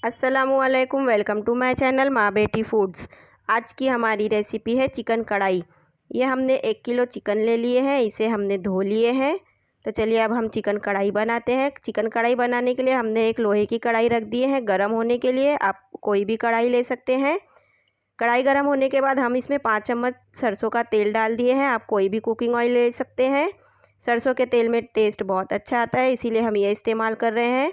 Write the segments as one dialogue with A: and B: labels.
A: अस्सलामुअलैकुम, welcome to my channel माँ बेटी फूड्स। आज की हमारी रेसिपी है चिकन कढ़ाई। ये हमने 1 किलो चिकन ले लिए हैं, इसे हमने धो लिए हैं। तो चलिए अब हम चिकन कढ़ाई बनाते हैं। चिकन कढ़ाई बनाने के लिए हमने एक लोहे की कढ़ाई रख दी है गर्म होने के लिए। आप कोई भी कढ़ाई ले सकते हैं। कढ़ाई गर्म होने के बाद हम इसमें 5 चम्मच सरसों का तेल डाल दिए हैं। आप कोई भी कुकिंग ऑयल ले सकते हैं। सरसों के तेल में टेस्ट बहुत अच्छा आता है, इसीलिए हम ये इस्तेमाल कर रहे हैं।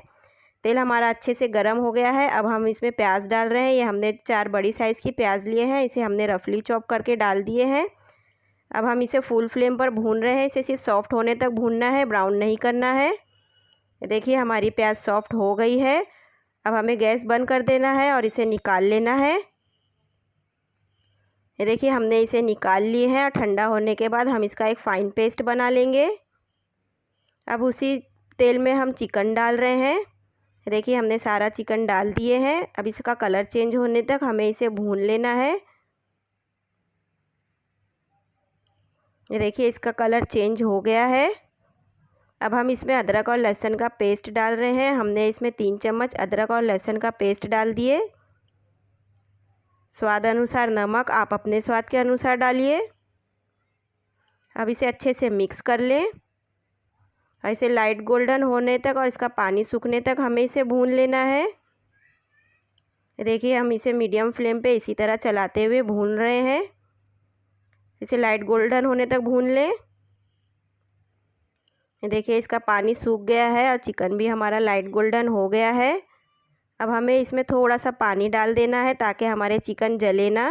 A: तेल हमारा अच्छे से गर्म हो गया है। अब हम इसमें प्याज डाल रहे हैं। ये हमने 4 बड़ी साइज़ की प्याज लिए हैं, इसे हमने रफली चॉप करके डाल दिए हैं। अब हम इसे फुल फ्लेम पर भून रहे हैं। इसे सिर्फ सॉफ्ट होने तक भूनना है, ब्राउन नहीं करना है। देखिए हमारी प्याज सॉफ्ट हो गई है। अब हमें गैस बंद कर देना है और इसे निकाल लेना है। ये देखिए हमने इसे निकाल लिए हैं और ठंडा होने के बाद हम इसका एक फ़ाइन पेस्ट बना लेंगे। अब उसी तेल में हम चिकन डाल रहे हैं। देखिए हमने सारा चिकन डाल दिए हैं। अब इसका कलर चेंज होने तक हमें इसे भून लेना है। ये देखिए इसका कलर चेंज हो गया है। अब हम इसमें अदरक और लहसुन का पेस्ट डाल रहे हैं। हमने इसमें 3 चम्मच अदरक और लहसुन का पेस्ट डाल दिए। स्वाद अनुसार नमक आप अपने स्वाद के अनुसार डालिए। अब इसे अच्छे से मिक्स कर लें। ऐसे लाइट गोल्डन होने तक और इसका पानी सूखने तक हमें इसे भून लेना है। देखिए हम इसे मीडियम फ्लेम पे इसी तरह चलाते हुए भून रहे हैं। इसे लाइट गोल्डन होने तक भून लें। देखिए इसका पानी सूख गया है और चिकन भी हमारा लाइट गोल्डन हो गया है। अब हमें इसमें थोड़ा सा पानी डाल देना है ताकि हमारे चिकन जले ना।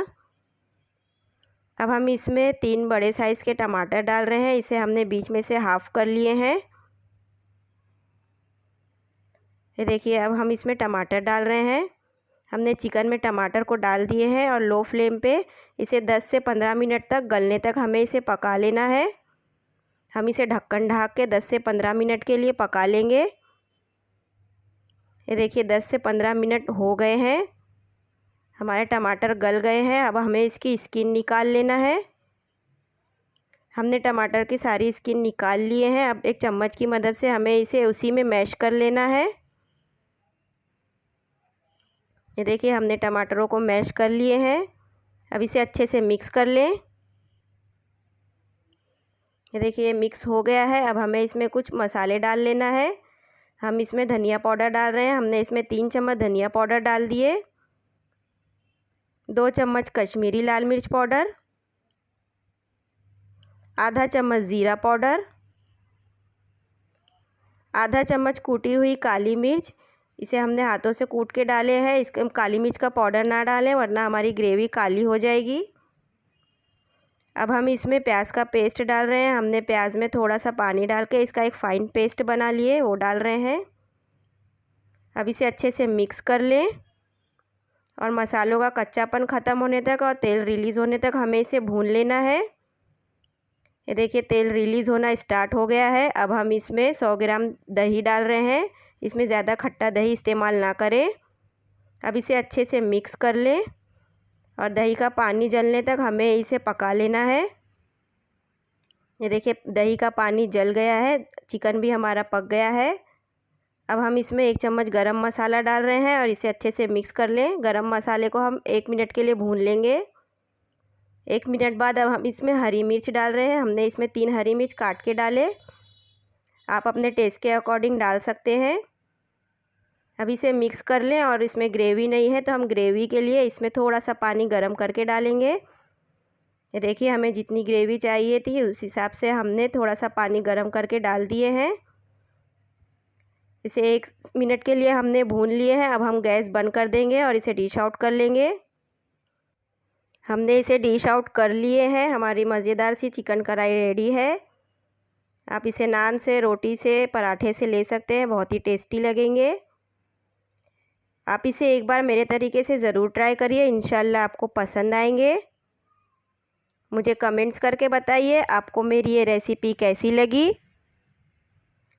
A: अब हम इसमें 3 बड़े साइज़ के टमाटर डाल रहे हैं। इसे हमने बीच में से हाफ़ कर लिए हैं। ये देखिए अब हम इसमें टमाटर डाल रहे हैं। हमने चिकन में टमाटर को डाल दिए हैं और लो फ्लेम पे इसे 10 से 15 मिनट तक गलने तक हमें इसे पका लेना है। हम इसे ढक्कन ढक के 10 से 15 मिनट के लिए पका लेंगे। ये देखिए 10 से 15 मिनट हो गए हैं। हमारे टमाटर गल गए हैं। अब हमें इसकी स्किन निकाल लेना है। हमने टमाटर की सारी स्किन निकाल लिए हैं। अब एक चम्मच की मदद से हमें इसे उसी में मैश कर लेना है। ये देखिए हमने टमाटरों को मैश कर लिए हैं। अब इसे अच्छे से मिक्स कर लें। ये देखिए मिक्स हो गया है। अब हमें इसमें कुछ मसाले डाल लेना है। हम इसमें धनिया पाउडर डाल रहे हैं। हमने इसमें 3 चम्मच धनिया पाउडर डाल दिए। 2 चम्मच कश्मीरी लाल मिर्च पाउडर, आधा चम्मच ज़ीरा पाउडर, आधा चम्मच कूटी हुई काली मिर्च। इसे हमने हाथों से कूट के डाले हैं। इसके काली मिर्च का पाउडर ना डालें वरना हमारी ग्रेवी काली हो जाएगी। अब हम इसमें प्याज का पेस्ट डाल रहे हैं। हमने प्याज में थोड़ा सा पानी डाल के इसका एक फ़ाइन पेस्ट बना लिए, वो डाल रहे हैं। अब इसे अच्छे से मिक्स कर लें और मसालों का कच्चापन ख़त्म होने तक और तेल रिलीज़ होने तक हमें इसे भून लेना है। ये देखिए तेल रिलीज़ होना स्टार्ट हो गया है। अब हम इसमें 100 ग्राम दही डाल रहे हैं। इसमें ज़्यादा खट्टा दही इस्तेमाल ना करें। अब इसे अच्छे से मिक्स कर लें और दही का पानी जलने तक हमें इसे पका लेना है। ये देखिए दही का पानी जल गया है, चिकन भी हमारा पक गया है। अब हम इसमें 1 चम्मच गरम मसाला डाल रहे हैं और इसे अच्छे से मिक्स कर लें। गरम मसाले को हम 1 मिनट के लिए भून लेंगे। 1 मिनट बाद अब हम इसमें हरी मिर्च डाल रहे हैं। हमने इसमें 3 हरी मिर्च काट के डाले। आप अपने टेस्ट के अकॉर्डिंग डाल सकते हैं। अब इसे मिक्स कर लें और इसमें ग्रेवी नहीं है तो हम ग्रेवी के लिए इसमें थोड़ा सा पानी गर्म करके डालेंगे। ये देखिए हमें जितनी ग्रेवी चाहिए थी उस हिसाब से हमने थोड़ा सा पानी गर्म करके डाल दिए हैं। इसे 1 मिनट के लिए हमने भून लिए हैं। अब हम गैस बंद कर देंगे और इसे डिश आउट कर लेंगे। हमने इसे डिश आउट कर लिए हैं। हमारी मज़ेदार सी चिकन कढ़ाई रेडी है। आप इसे नान से, रोटी से, पराठे से ले सकते हैं, बहुत ही टेस्टी लगेंगे। आप इसे एक बार मेरे तरीके से ज़रूर ट्राई करिए, इंशाल्लाह आपको पसंद आएंगे। मुझे कमेंट्स करके बताइए आपको मेरी ये रेसिपी कैसी लगी।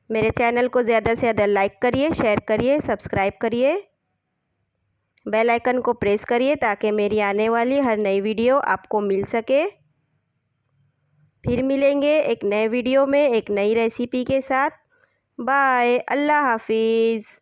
A: मेरे चैनल को ज़्यादा से ज़्यादा लाइक करिए, शेयर करिए, सब्सक्राइब करिए, बेल आइकन को प्रेस करिए ताकि मेरी आने वाली हर नई वीडियो आपको मिल सके। फिर मिलेंगे एक नए वीडियो में एक नई रेसिपी के साथ। बाय, अल्लाह हाफिज़।